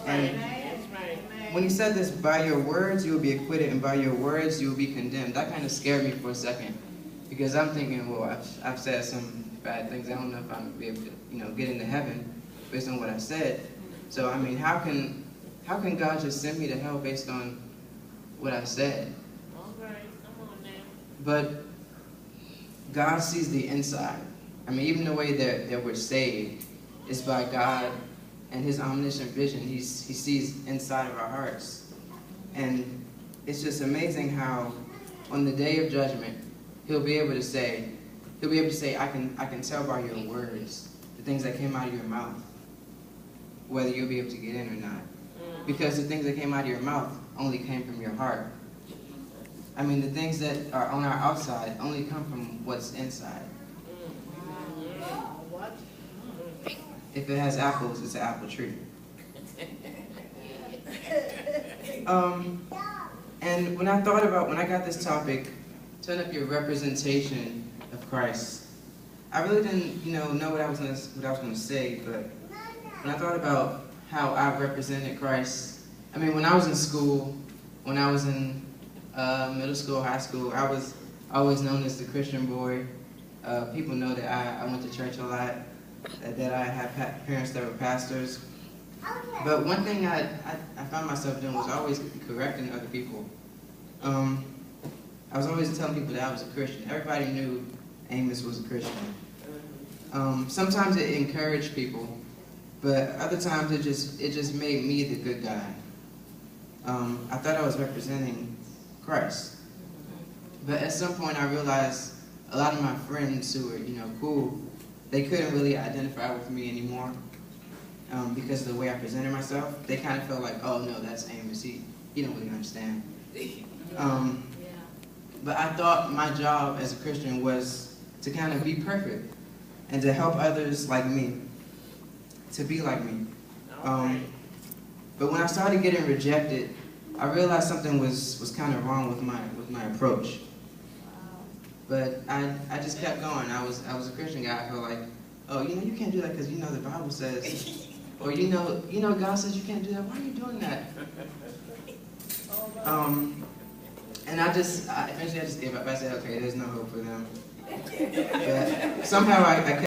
And when he said this, by your words you will be acquitted, and by your words you will be condemned, that kind of scared me for a second. Because I'm thinking, well, I've said some bad things. I don't know if I'm going to be able to, get into heaven based on what I said. So, I mean, how can God just send me to hell based on what I said? All right, come on now. But God sees the inside. I mean, even the way that we're saved is by God and his omniscient vision. He sees inside of our hearts. And it's just amazing how on the day of judgment, he'll be able to say, I can tell by your words, the things that came out of your mouth, whether you'll be able to get in or not. Because the things that came out of your mouth only came from your heart. I mean, the things that are on our outside only come from what's inside. If it has apples, it's an apple tree. And when I got this topic, turn up your representation of Christ, I really didn't, know what I was going to say, but when I thought about how I represented Christ, I mean, when I was in school, when I was in middle school, high school, I was always known as the Christian boy. People know that I went to church a lot, that I had parents that were pastors. But one thing I found myself doing was always correcting other people. I was always telling people that I was a Christian. Everybody knew Amos was a Christian. Sometimes it encouraged people, but other times it just made me the good guy. I thought I was representing Christ. But at some point I realized a lot of my friends who were, cool, they couldn't really identify with me anymore because of the way I presented myself. They kind of felt like, oh no, that's Amos. He don't really understand. But I thought my job as a Christian was to kind of be perfect and to help others like me to be like me. But when I started getting rejected, I realized something was kind of wrong with my approach. But I just kept going. I was a Christian guy. I felt like, oh, you can't do that because the Bible says, or God says you can't do that. Why are you doing that? And eventually I just gave up. I said, okay, there's no hope for them. But somehow I kept